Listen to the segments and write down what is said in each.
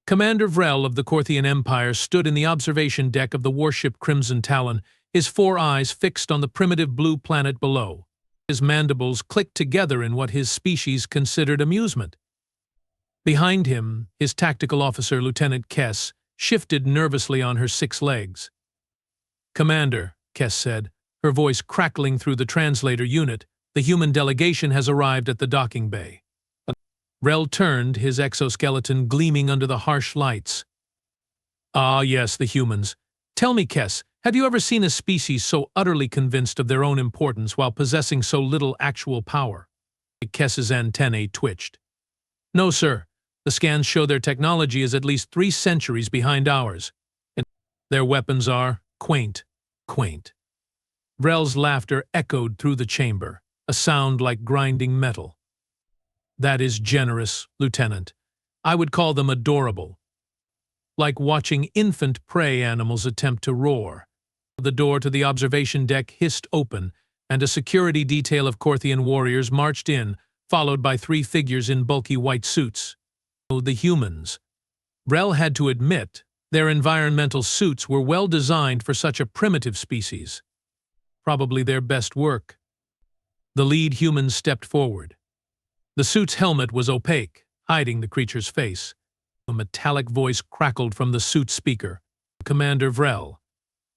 Commander Vrell of the Korthian Empire stood in the observation deck of the warship Crimson Talon, his four eyes fixed on the primitive blue planet below. His mandibles clicked together in what his species considered amusement. Behind him, his tactical officer, Lieutenant Kess, shifted nervously on her 6 legs. "Commander," Kess said, her voice crackling through the translator unit, "the human delegation has arrived at the docking bay." Vrell turned, his exoskeleton gleaming under the harsh lights. "Ah, yes, the humans. Tell me, Kess, have you ever seen a species so utterly convinced of their own importance while possessing so little actual power?" Kess's antennae twitched. "No, sir. The scans show their technology is at least 3 centuries behind ours. And their weapons are quaint. Vrell's laughter echoed through the chamber, a sound like grinding metal. "That is generous, Lieutenant. I would call them adorable. Like watching infant prey animals attempt to roar." The door to the observation deck hissed open, and a security detail of Korthian warriors marched in, followed by 3 figures in bulky white suits. The humans. Vrell had to admit, their environmental suits were well designed for such a primitive species. Probably their best work. The lead human stepped forward. The suit's helmet was opaque, hiding the creature's face. A metallic voice crackled from the suit speaker. "Commander Vrell,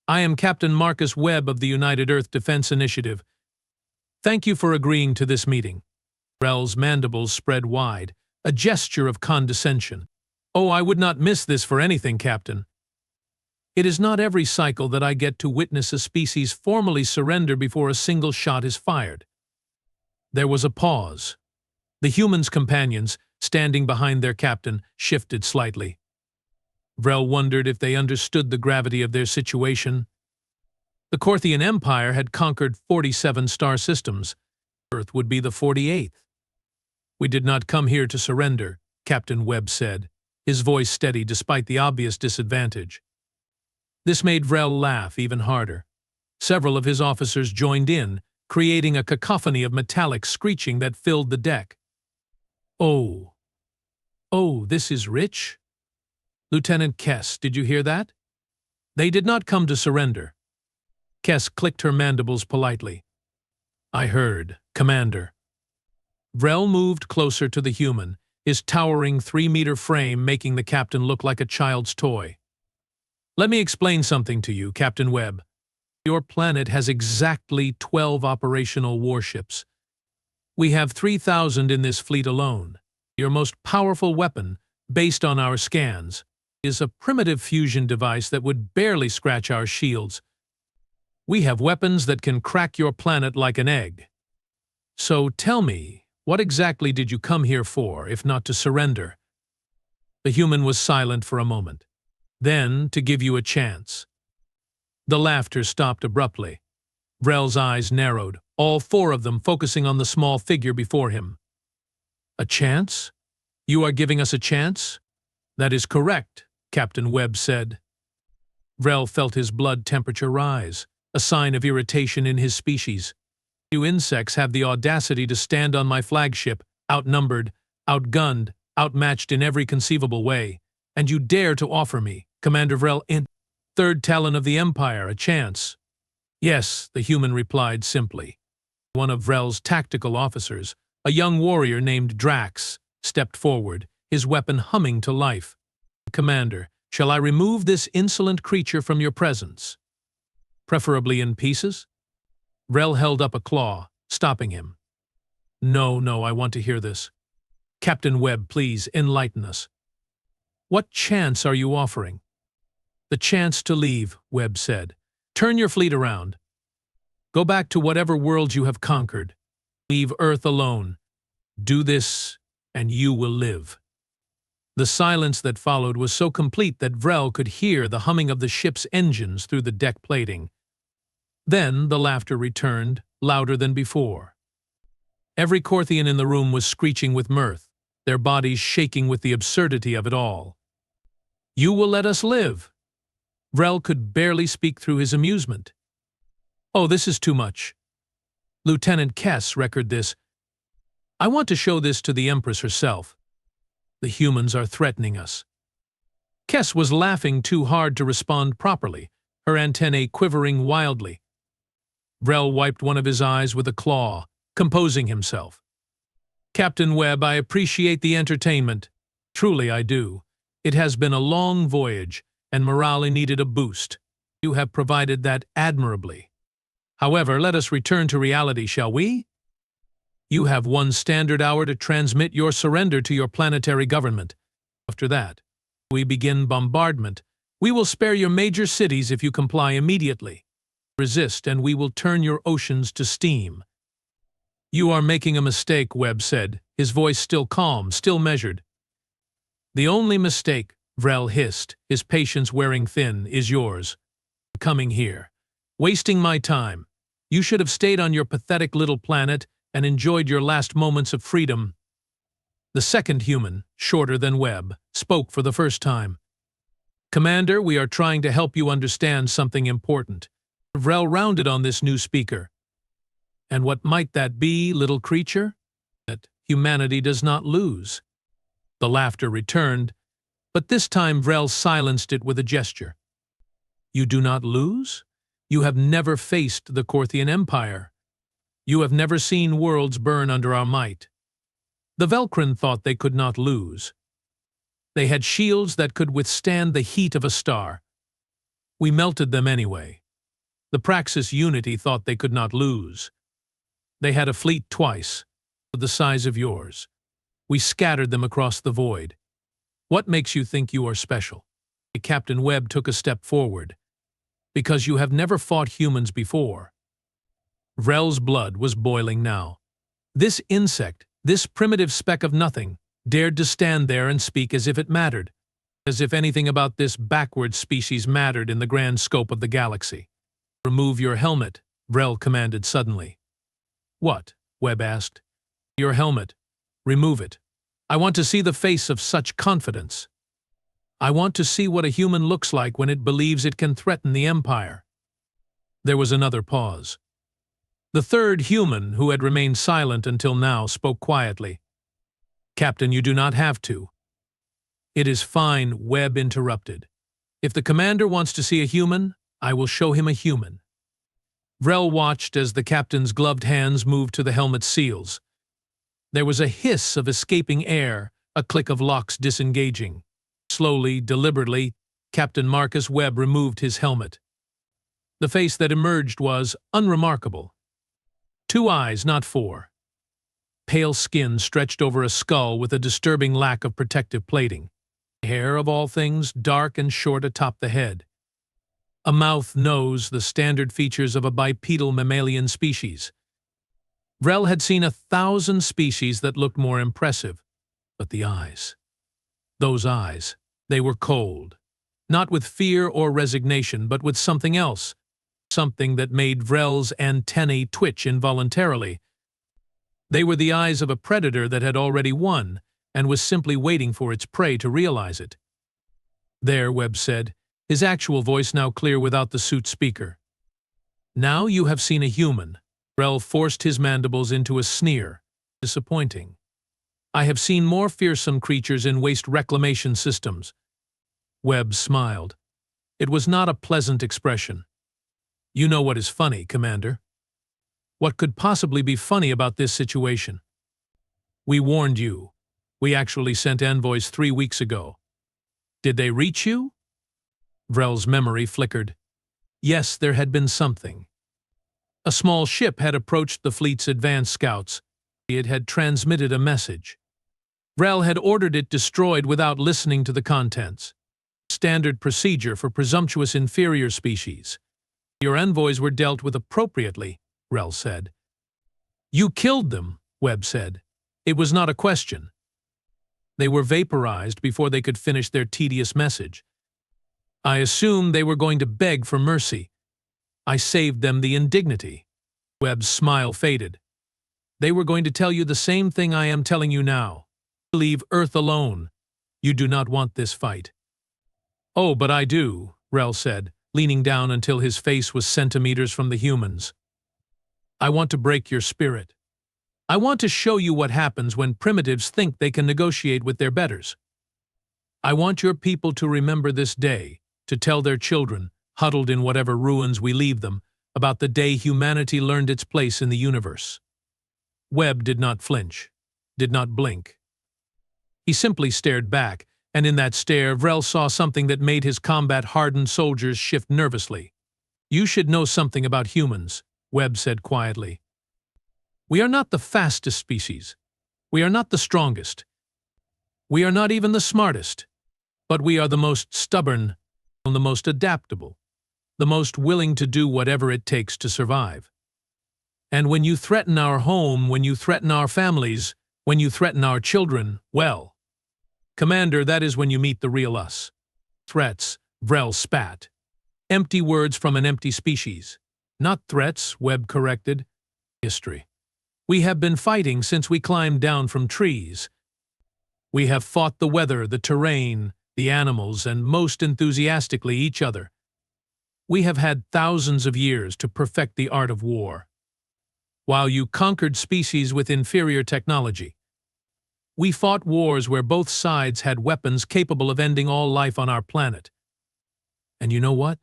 I am Captain Marcus Webb of the United Earth Defense Initiative. Thank you for agreeing to this meeting." Vrell's mandibles spread wide, a gesture of condescension. "Oh, I would not miss this for anything, Captain. It is not every cycle that I get to witness a species formally surrender before a single shot is fired." There was a pause. The humans' companions, standing behind their captain, shifted slightly. Vrell wondered if they understood the gravity of their situation. The Korthian Empire had conquered 47 star systems. Earth would be the 48th. "We did not come here to surrender," Captain Webb said, his voice steady despite the obvious disadvantage. This made Vrell laugh even harder. Several of his officers joined in, creating a cacophony of metallic screeching that filled the deck. Oh, this is rich? Lieutenant Kess, did you hear that? They did not come to surrender." Kess clicked her mandibles politely. "I heard, Commander." Vrell moved closer to the human, his towering 3-meter frame making the captain look like a child's toy. "Let me explain something to you, Captain Webb. Your planet has exactly 12 operational warships. We have 3,000 in this fleet alone. Your most powerful weapon, based on our scans, is a primitive fusion device that would barely scratch our shields. We have weapons that can crack your planet like an egg. So tell me, what exactly did you come here for, if not to surrender?" The human was silent for a moment. "Then, to give you a chance." The laughter stopped abruptly. Vrell's eyes narrowed, all 4 of them focusing on the small figure before him. "A chance? You are giving us a chance?" "That is correct," Captain Webb said. Vrell felt his blood temperature rise, a sign of irritation in his species. "You insects have the audacity to stand on my flagship, outnumbered, outgunned, outmatched in every conceivable way, and you dare to offer me, Commander Vrell, Third Talon of the Empire, a chance." "Yes," the human replied simply. One of Vrell's tactical officers, a young warrior named Drax, stepped forward, his weapon humming to life. "Commander, shall I remove this insolent creature from your presence? Preferably in pieces?" Vrell held up a claw, stopping him. No, I want to hear this. Captain Webb, please, enlighten us. What chance are you offering?" "The chance to leave," Webb said. "Turn your fleet around. Go back to whatever world you have conquered. Leave Earth alone. Do this, and you will live." The silence that followed was so complete that Vrell could hear the humming of the ship's engines through the deck plating. Then the laughter returned, louder than before. Every Korthian in the room was screeching with mirth, their bodies shaking with the absurdity of it all. "You will let us live." Vrell could barely speak through his amusement. "Oh, this is too much. Lieutenant Kess record this. I want to show this to the Empress herself. The humans are threatening us." Kess was laughing too hard to respond properly, her antennae quivering wildly. Vrell wiped one of his eyes with a claw, composing himself. "Captain Webb, I appreciate the entertainment. Truly I do. It has been a long voyage, and morale needed a boost. You have provided that admirably. However, let us return to reality, shall we? You have 1 standard hour to transmit your surrender to your planetary government. After that, we begin bombardment. We will spare your major cities if you comply immediately. Resist, and we will turn your oceans to steam." "You are making a mistake," Webb said, his voice still calm, still measured. "The only mistake," Vrell hissed, his patience wearing thin, "is yours. Coming here. Wasting my time. You should have stayed on your pathetic little planet and enjoyed your last moments of freedom." The second human, shorter than Webb, spoke for the first time. "Commander, we are trying to help you understand something important." Vrell rounded on this new speaker. "And what might that be, little creature?" "That humanity does not lose." The laughter returned, but this time Vrell silenced it with a gesture. "You do not lose? You have never faced the Korthian Empire. You have never seen worlds burn under our might. The Velkrin thought they could not lose. They had shields that could withstand the heat of a star. We melted them anyway. The Praxis Unity thought they could not lose. They had a fleet twice, the size of yours. We scattered them across the void. What makes you think you are special?" Captain Webb took a step forward. "Because you have never fought humans before." Vrell's blood was boiling now. This insect, this primitive speck of nothing, dared to stand there and speak as if it mattered, as if anything about this backward species mattered in the grand scope of the galaxy. "Remove your helmet," Vrell commanded suddenly. "What?" Webb asked. "Your helmet. Remove it. I want to see the face of such confidence. I want to see what a human looks like when it believes it can threaten the Empire." There was another pause. The third human, who had remained silent until now, spoke quietly. "Captain, you do not have to." "It is fine," Webb interrupted. "If the commander wants to see a human, I will show him a human." Vrell watched as the captain's gloved hands moved to the helmet's seals. There was a hiss of escaping air, a click of locks disengaging. Slowly, deliberately, Captain Marcus Webb removed his helmet. The face that emerged was unremarkable. 2 eyes, not 4. Pale skin stretched over a skull with a disturbing lack of protective plating. Hair, of all things, dark and short atop the head. A mouth, nose, the standard features of a bipedal mammalian species. Vrell had seen 1,000 species that looked more impressive, but the eyes. Those eyes, they were cold. Not with fear or resignation, but with something else. Something that made Vrell's antennae twitch involuntarily. They were the eyes of a predator that had already won, and was simply waiting for its prey to realize it. "There," Webb said, his actual voice now clear without the suit speaker. "Now you have seen a human." Vrell forced his mandibles into a sneer. "Disappointing. I have seen more fearsome creatures in waste reclamation systems." Webb smiled. It was not a pleasant expression. "You know what is funny, Commander?" "What could possibly be funny about this situation?" "We warned you. We actually sent envoys 3 weeks ago." "Did they reach you?" Vrell's memory flickered. Yes, there had been something. A small ship had approached the fleet's advance scouts. It had transmitted a message. Vrell had ordered it destroyed without listening to the contents. Standard procedure for presumptuous inferior species. "Your envoys were dealt with appropriately," Vrell said. "You killed them," Webb said. "It was not a question." "They were vaporized before they could finish their tedious message. I assumed they were going to beg for mercy. I saved them the indignity." Webb's smile faded. "They were going to tell you the same thing I am telling you now. Leave Earth alone. You do not want this fight." "Oh, but I do," Vrell said, leaning down until his face was centimeters from the humans. "I want to break your spirit. I want to show you what happens when primitives think they can negotiate with their betters. I want your people to remember this day, to tell their children, huddled in whatever ruins we leave them, about the day humanity learned its place in the universe." Webb did not flinch, did not blink. He simply stared back, and in that stare Vrell saw something that made his combat-hardened soldiers shift nervously. "You should know something about humans," Webb said quietly. "We are not the fastest species. We are not the strongest. We are not even the smartest. But we are the most stubborn, the most adaptable, the most willing to do whatever it takes to survive. And when you threaten our home, when you threaten our families, when you threaten our children, well, Commander, that is when you meet the real us." "Threats," Vrell spat. "Empty words from an empty species." "Not threats," Webb corrected. "History. We have been fighting since we climbed down from trees. We have fought the weather, the terrain, the animals, and most enthusiastically each other. We have had thousands of years to perfect the art of war. While you conquered species with inferior technology, we fought wars where both sides had weapons capable of ending all life on our planet. And you know what?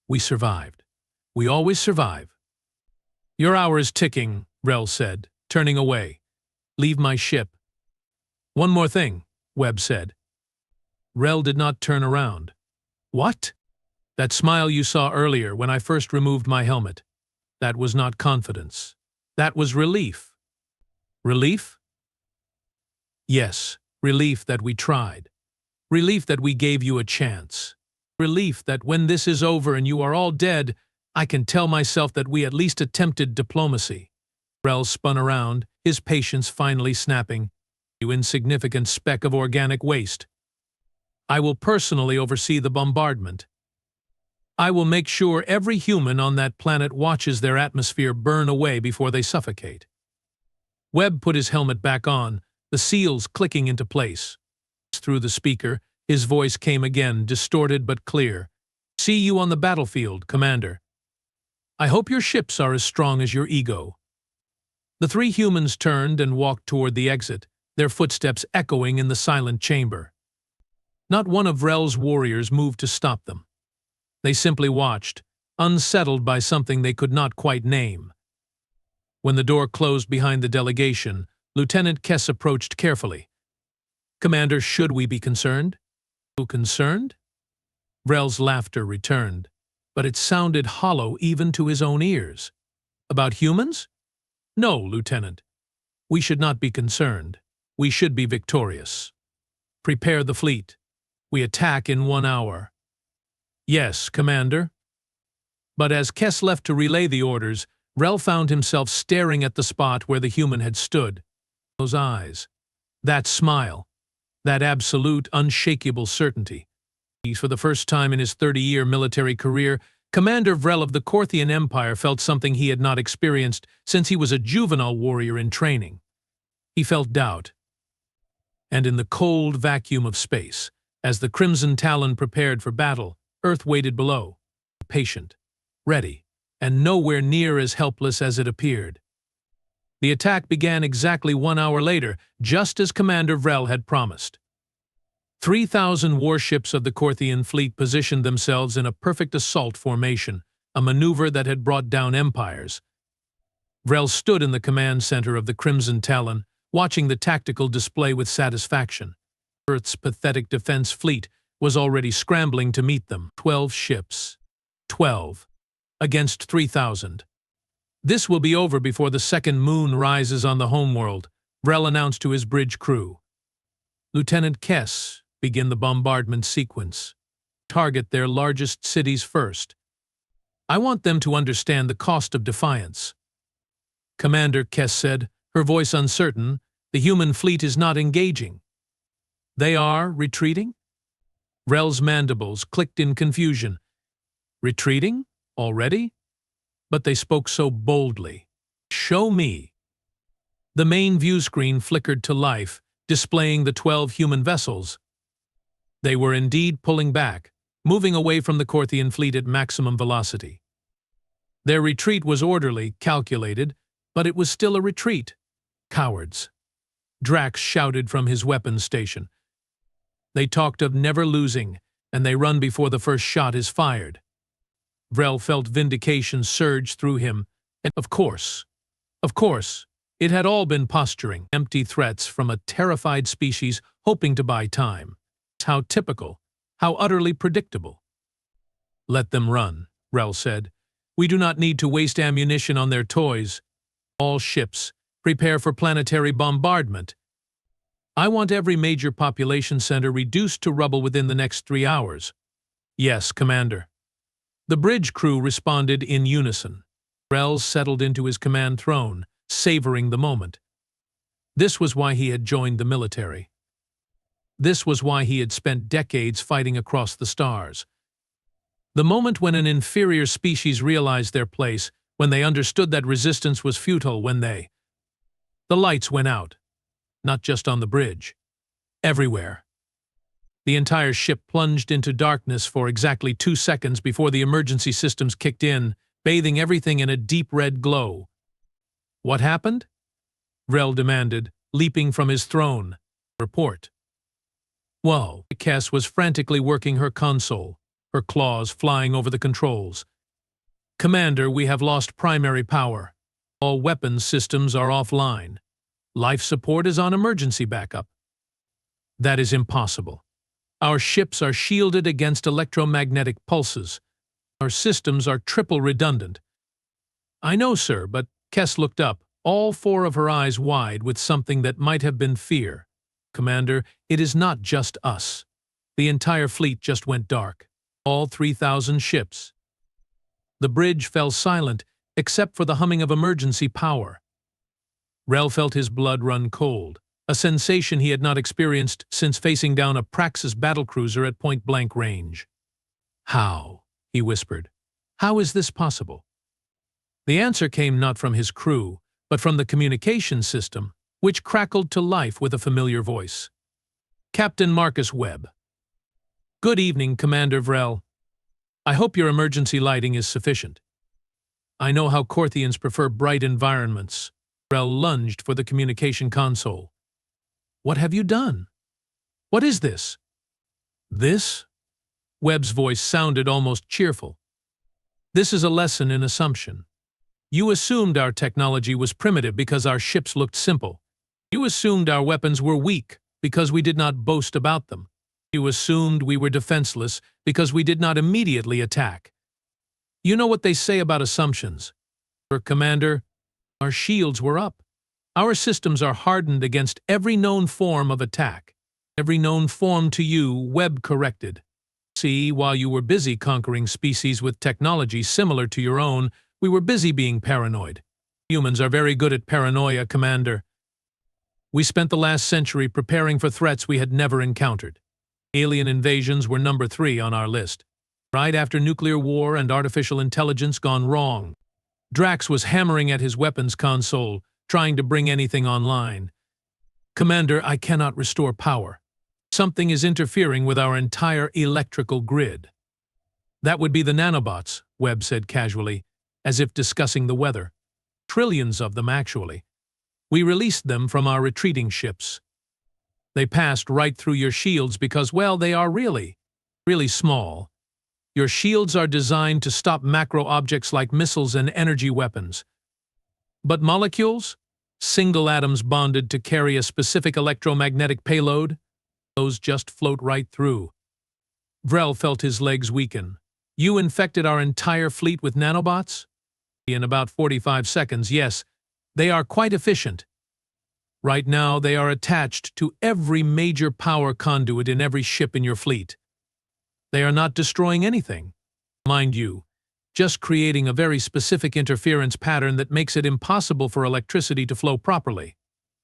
We survived. We always survive." "Your hour is ticking," Vrell said, turning away. "Leave my ship." "One more thing," Webb said. Vrell did not turn around. "What?" "That smile you saw earlier when I first removed my helmet. That was not confidence. That was relief." "Relief?" "Yes, relief that we tried. Relief that we gave you a chance. Relief that when this is over and you are all dead, I can tell myself that we at least attempted diplomacy." Vrell spun around, his patience finally snapping. "You insignificant speck of organic waste. I will personally oversee the bombardment. I will make sure every human on that planet watches their atmosphere burn away before they suffocate." Webb put his helmet back on, the seals clicking into place. Through the speaker, his voice came again, distorted but clear. "See you on the battlefield, Commander. I hope your ships are as strong as your ego." The three humans turned and walked toward the exit, their footsteps echoing in the silent chamber. Not one of Vrell's warriors moved to stop them. They simply watched, unsettled by something they could not quite name. When the door closed behind the delegation, Lieutenant Kess approached carefully. "Commander, should we be concerned?" "Concerned?" Vrell's laughter returned, but it sounded hollow even to his own ears. "About humans? No, Lieutenant. We should not be concerned. We should be victorious. Prepare the fleet. We attack in 1 hour." "Yes, Commander." But as Kess left to relay the orders, Vrell found himself staring at the spot where the human had stood. Those eyes, that smile, that absolute, unshakable certainty. For the first time in his 30-year military career, Commander Vrell of the Korthian Empire felt something he had not experienced since he was a juvenile warrior in training. He felt doubt. And in the cold vacuum of space, as the Crimson Talon prepared for battle, Earth waited below, patient, ready, and nowhere near as helpless as it appeared. The attack began exactly 1 hour later, just as Commander Vrell had promised. 3,000 warships of the Korthian fleet positioned themselves in a perfect assault formation, a maneuver that had brought down empires. Vrell stood in the command center of the Crimson Talon, watching the tactical display with satisfaction. Earth's pathetic defense fleet was already scrambling to meet them. 12 ships. 12. Against 3,000. "This will be over before the second moon rises on the homeworld," Vrell announced to his bridge crew. "Lieutenant Kess, begin the bombardment sequence. Target their largest cities first. I want them to understand the cost of defiance." "Commander," Kess said, her voice uncertain, "the human fleet is not engaging." "They are retreating?" Vrell's mandibles clicked in confusion. "Retreating? Already?" But they spoke so boldly. "Show me." The main view screen flickered to life, displaying the 12 human vessels. They were indeed pulling back, moving away from the Korthian fleet at maximum velocity. Their retreat was orderly, calculated, but it was still a retreat. "Cowards," Drax shouted from his weapons station. They talked of never losing, and they run before the first shot is fired. Vrell felt vindication surge through him, and of course, it had all been posturing, empty threats from a terrified species hoping to buy time. How typical, how utterly predictable. "Let them run," Vrell said. "We do not need to waste ammunition on their toys. All ships, prepare for planetary bombardment. I want every major population center reduced to rubble within the next 3 hours." "Yes, Commander." The bridge crew responded in unison. Vrell settled into his command throne, savoring the moment. This was why he had joined the military. This was why he had spent decades fighting across the stars. The moment when an inferior species realized their place, when they understood that resistance was futile, the lights went out. Not just on the bridge. Everywhere. The entire ship plunged into darkness for exactly 2 seconds before the emergency systems kicked in, bathing everything in a deep red glow. "What happened?" Vrell demanded, leaping from his throne. "Report." Whoa. Cass was frantically working her console, her claws flying over the controls. "Commander, we have lost primary power. All weapons systems are offline. Life support is on emergency backup." "That is impossible. Our ships are shielded against electromagnetic pulses. Our systems are triple redundant." "I know, sir, but..." Kess looked up, all 4 of her eyes wide with something that might have been fear. "Commander, it is not just us. The entire fleet just went dark. All 3,000 ships." The bridge fell silent, except for the humming of emergency power. Vrell felt his blood run cold, a sensation he had not experienced since facing down a Praxis battlecruiser at point-blank range. "How?" he whispered. "How is this possible?" The answer came not from his crew, but from the communication system, which crackled to life with a familiar voice. "Captain Marcus Webb." "Good evening, Commander Vrell. I hope your emergency lighting is sufficient. I know how Korthians prefer bright environments." Vrell lunged for the communication console. "What have you done? What is this?" "This?" Webb's voice sounded almost cheerful. "This is a lesson in assumption. You assumed our technology was primitive because our ships looked simple. You assumed our weapons were weak because we did not boast about them. You assumed we were defenseless because we did not immediately attack. You know what they say about assumptions. Commander, our shields were up. Our systems are hardened against every known form of attack. Every known form to you, Webb corrected. See, while you were busy conquering species with technology similar to your own, we were busy being paranoid. Humans are very good at paranoia, Commander. We spent the last century preparing for threats we had never encountered. Alien invasions were number 3 on our list. Right after nuclear war and artificial intelligence gone wrong. Drax was hammering at his weapons console, trying to bring anything online. "Commander, I cannot restore power. Something is interfering with our entire electrical grid." "That would be the nanobots," Webb said casually, as if discussing the weather. "Trillions of them, actually. We released them from our retreating ships. They passed right through your shields because, well, they are really small. Your shields are designed to stop macro objects like missiles and energy weapons. But molecules? Single atoms bonded to carry a specific electromagnetic payload? Those just float right through." Vrell felt his legs weaken. "You infected our entire fleet with nanobots?" "In about 45 seconds, yes. They are quite efficient. Right now, they are attached to every major power conduit in every ship in your fleet. They are not destroying anything. Mind you, just creating a very specific interference pattern that makes it impossible for electricity to flow properly.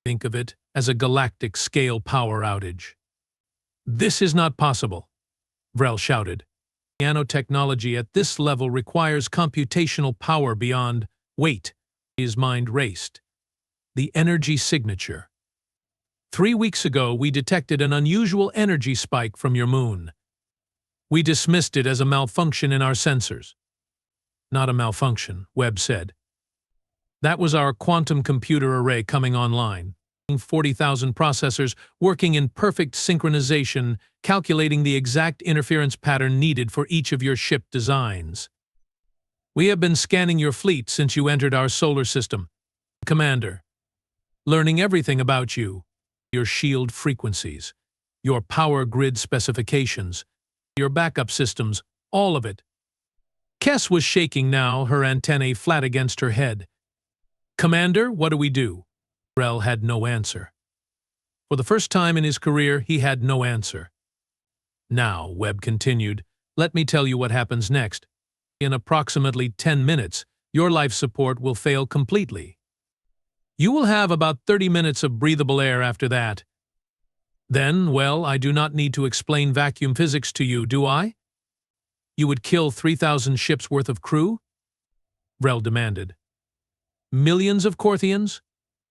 Think of it as a galactic-scale power outage." "This is not possible," Vrell shouted. "Nanotechnology at this level requires computational power beyond..." "Wait." His mind raced. "The energy signature. 3 weeks ago, we detected an unusual energy spike from your moon. We dismissed it as a malfunction in our sensors." "Not a malfunction," Webb said. "That was our quantum computer array coming online. 40,000 processors working in perfect synchronization, calculating the exact interference pattern needed for each of your ship designs. We have been scanning your fleet since you entered our solar system, Commander, learning everything about you, your shield frequencies, your power grid specifications, your backup systems, all of it. Kess was shaking now, her antennae flat against her head. Commander, what do we do? Vrell had no answer. For the first time in his career, he had no answer. Now, Webb continued, let me tell you what happens next. In approximately 10 minutes, your life support will fail completely. You will have about 30 minutes of breathable air after that. Then, well, I do not need to explain vacuum physics to you, do I? You would kill 3,000 ships worth of crew? Vrell demanded. Millions of Korthians?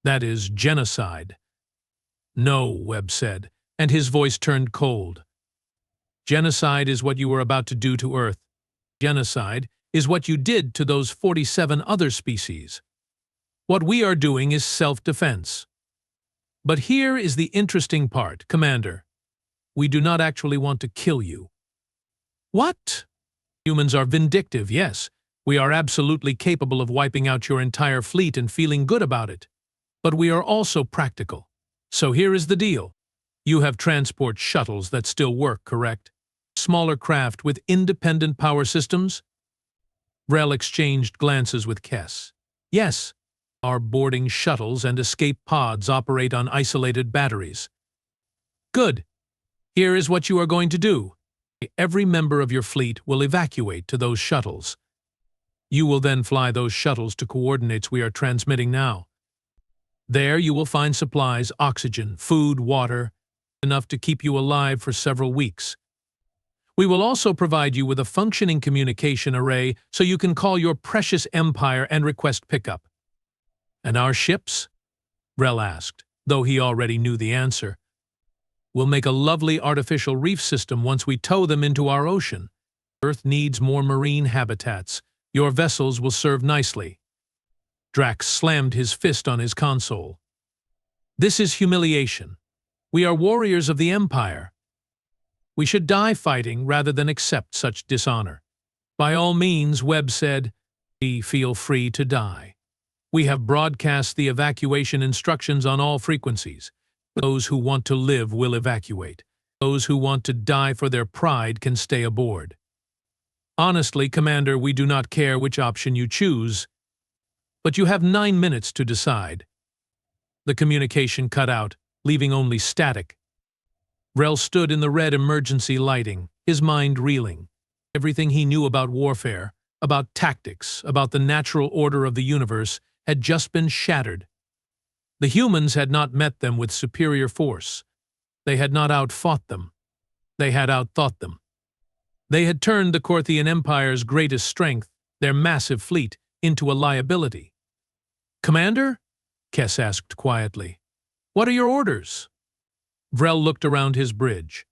That is genocide. No, Webb said, and his voice turned cold. Genocide is what you were about to do to Earth. Genocide is what you did to those 47 other species. What we are doing is self-defense. But here is the interesting part, Commander. We do not actually want to kill you. What? Humans are vindictive, yes. We are absolutely capable of wiping out your entire fleet and feeling good about it. But we are also practical. So here is the deal. You have transport shuttles that still work, correct? Smaller craft with independent power systems? Vrell exchanged glances with Kess. Yes, our boarding shuttles and escape pods operate on isolated batteries. Good. Here is what you are going to do. Every member of your fleet will evacuate to those shuttles. You will then fly those shuttles to coordinates we are transmitting now. There you will find supplies, oxygen, food, water, enough to keep you alive for several weeks. We will also provide you with a functioning communication array so you can call your precious empire and request pickup. And our ships? Vrell asked, though he already knew the answer. We'll make a lovely artificial reef system once we tow them into our ocean. Earth needs more marine habitats. Your vessels will serve nicely. Drax slammed his fist on his console. This is humiliation. We are warriors of the Empire. We should die fighting rather than accept such dishonor. By all means, Webb said, feel free to die. We have broadcast the evacuation instructions on all frequencies. Those who want to live will evacuate. Those who want to die for their pride can stay aboard. Honestly, Commander, we do not care which option you choose, but you have 9 minutes to decide. The communication cut out, leaving only static. Vrell stood in the red emergency lighting, his mind reeling. Everything he knew about warfare, about tactics, about the natural order of the universe, had just been shattered. The humans had not met them with superior force. They had not outfought them. They had outthought them. They had turned the Korthian Empire's greatest strength, their massive fleet, into a liability. Commander? Kess asked quietly. What are your orders? Vrell looked around his bridge,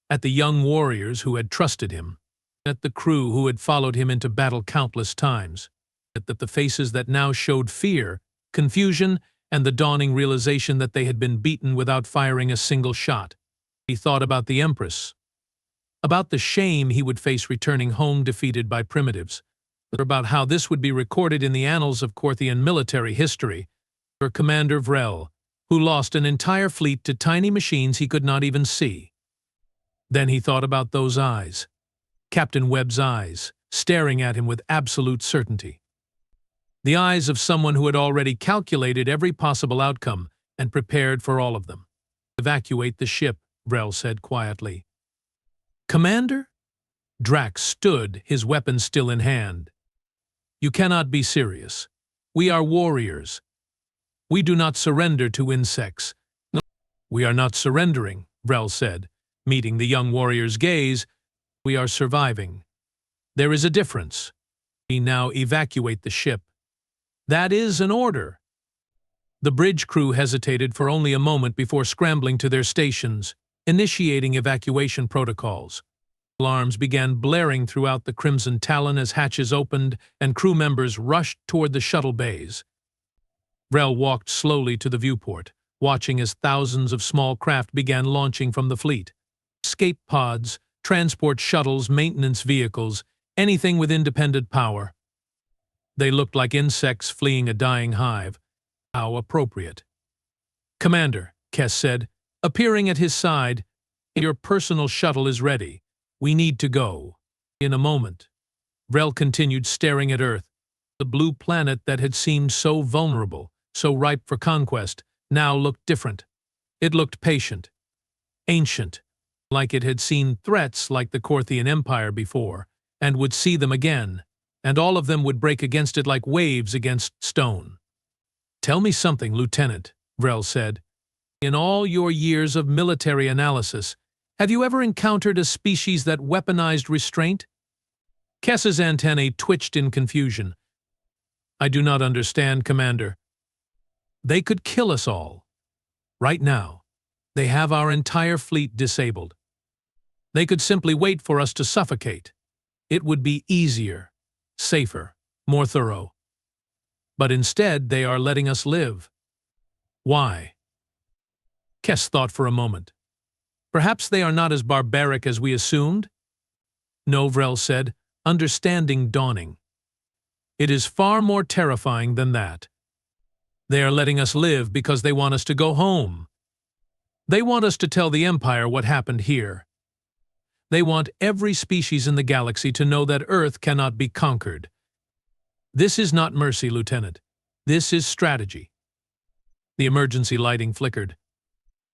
at the young warriors who had trusted him, at the crew who had followed him into battle countless times, at the faces that now showed fear, confusion, and the dawning realization that they had been beaten without firing a single shot. He thought about the Empress, about the shame he would face returning home defeated by primitives, about how this would be recorded in the annals of Korthian military history, for Commander Vrell, who lost an entire fleet to tiny machines he could not even see. Then he thought about those eyes, Captain Webb's eyes, staring at him with absolute certainty. The eyes of someone who had already calculated every possible outcome and prepared for all of them. Evacuate the ship, Vrell said quietly. Commander? Drax stood, his weapon still in hand. You cannot be serious. We are warriors. We do not surrender to insects. No, we are not surrendering, Vrell said, meeting the young warrior's gaze. We are surviving. There is a difference. We now evacuate the ship. That is an order. The bridge crew hesitated for only a moment before scrambling to their stations, initiating evacuation protocols. Alarms began blaring throughout the Crimson Talon as hatches opened and crew members rushed toward the shuttle bays. Vrell walked slowly to the viewport, watching as thousands of small craft began launching from the fleet. Escape pods, transport shuttles, maintenance vehicles, anything with independent power. They looked like insects fleeing a dying hive. How appropriate. "Commander," Kess said, appearing at his side, "your personal shuttle is ready. We need to go." In a moment. Vrell continued staring at Earth. The blue planet that had seemed so vulnerable, so ripe for conquest, now looked different. It looked patient, ancient, like it had seen threats like the Korthian Empire before, and would see them again, and all of them would break against it like waves against stone. "Tell me something, Lieutenant," Vrell said. "In all your years of military analysis, have you ever encountered a species that weaponized restraint?" Kess's antennae twitched in confusion. "I do not understand, Commander. They could kill us all. Right now, they have our entire fleet disabled. They could simply wait for us to suffocate. It would be easier, safer, more thorough. But instead, they are letting us live. Why?" Kess thought for a moment. "Perhaps they are not as barbaric as we assumed?" "No," Vrell said, understanding dawning. "It is far more terrifying than that. They are letting us live because they want us to go home. They want us to tell the Empire what happened here. They want every species in the galaxy to know that Earth cannot be conquered. This is not mercy, Lieutenant. This is strategy." The emergency lighting flickered.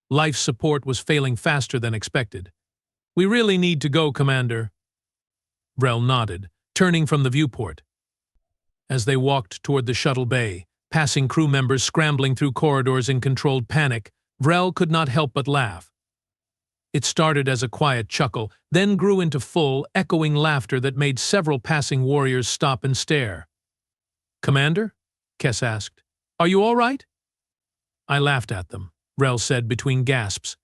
Life support was failing faster than expected. "We really need to go, Commander." Vrell nodded, turning from the viewport. As they walked toward the shuttle bay, passing crew members scrambling through corridors in controlled panic, Vrell could not help but laugh. It started as a quiet chuckle, then grew into full, echoing laughter that made several passing warriors stop and stare. "Commander?" Kess asked. "Are you all right?" "I laughed at them," Vrell said between gasps.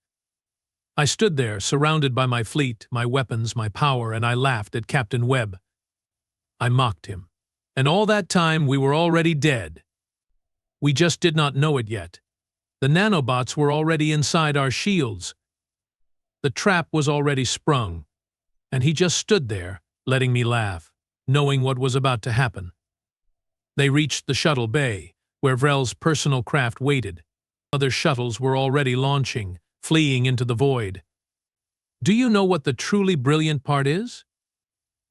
"I stood there, surrounded by my fleet, my weapons, my power, and I laughed at Captain Webb. I mocked him. And all that time we were already dead. We just did not know it yet. The nanobots were already inside our shields. The trap was already sprung, and he just stood there, letting me laugh, knowing what was about to happen." They reached the shuttle bay, where Vrell's personal craft waited. Other shuttles were already launching, fleeing into the void. "Do you know what the truly brilliant part is?"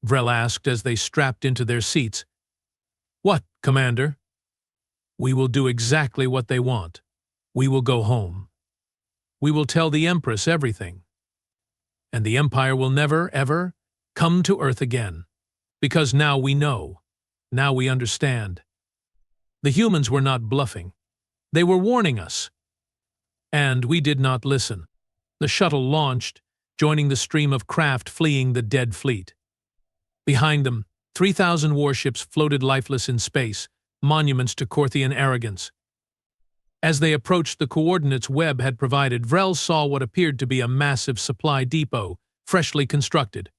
Vrell asked as they strapped into their seats. "What, Commander?" "We will do exactly what they want. We will go home. We will tell the Empress everything. And the Empire will never, ever come to Earth again. Because now we know. Now we understand. The humans were not bluffing. They were warning us. And we did not listen." The shuttle launched, joining the stream of craft fleeing the dead fleet. Behind them, 3,000 warships floated lifeless in space, monuments to Korthian arrogance. As they approached the coordinates Webb had provided, Vrell saw what appeared to be a massive supply depot, freshly constructed.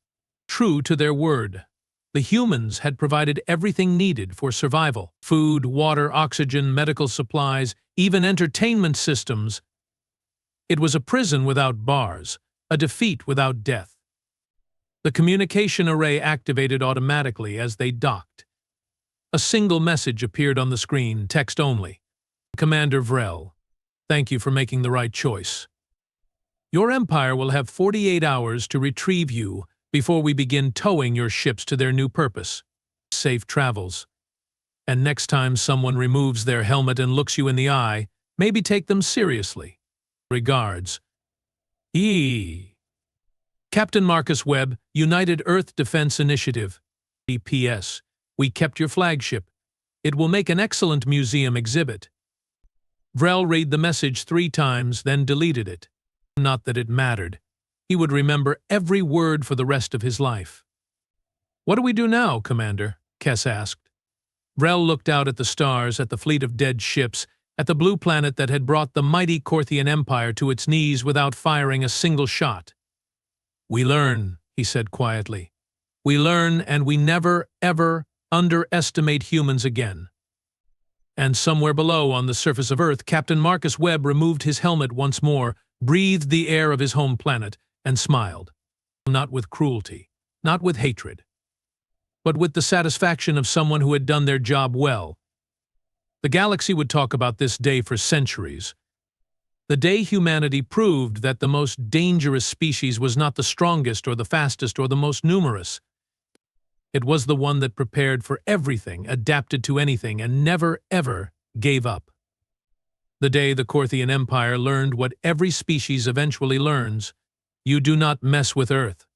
True to their word, the humans had provided everything needed for survival: food, water, oxygen, medical supplies, even entertainment systems. It was a prison without bars, a defeat without death. The communication array activated automatically as they docked. A single message appeared on the screen, text only. "Commander Vrell, thank you for making the right choice. Your Empire will have 48 hours to retrieve you before we begin towing your ships to their new purpose. Safe travels. And next time someone removes their helmet and looks you in the eye, maybe take them seriously. Regards. E. Captain Marcus Webb, United Earth Defense Initiative. P.S. We kept your flagship. It will make an excellent museum exhibit." Vrell read the message 3 times, then deleted it. Not that it mattered. He would remember every word for the rest of his life. "What do we do now, Commander?" Kess asked. Vrell looked out at the stars, at the fleet of dead ships, at the blue planet that had brought the mighty Korthian Empire to its knees without firing a single shot. "We learn," he said quietly. "We learn, and we never, ever underestimate humans again." And somewhere below, on the surface of Earth, Captain Marcus Webb removed his helmet once more, breathed the air of his home planet, and smiled. Not with cruelty, not with hatred, but with the satisfaction of someone who had done their job well. The galaxy would talk about this day for centuries. The day humanity proved that the most dangerous species was not the strongest or the fastest or the most numerous. It was the one that prepared for everything, adapted to anything, and never, ever gave up. The day the Korthian Empire learned what every species eventually learns: you do not mess with Earth.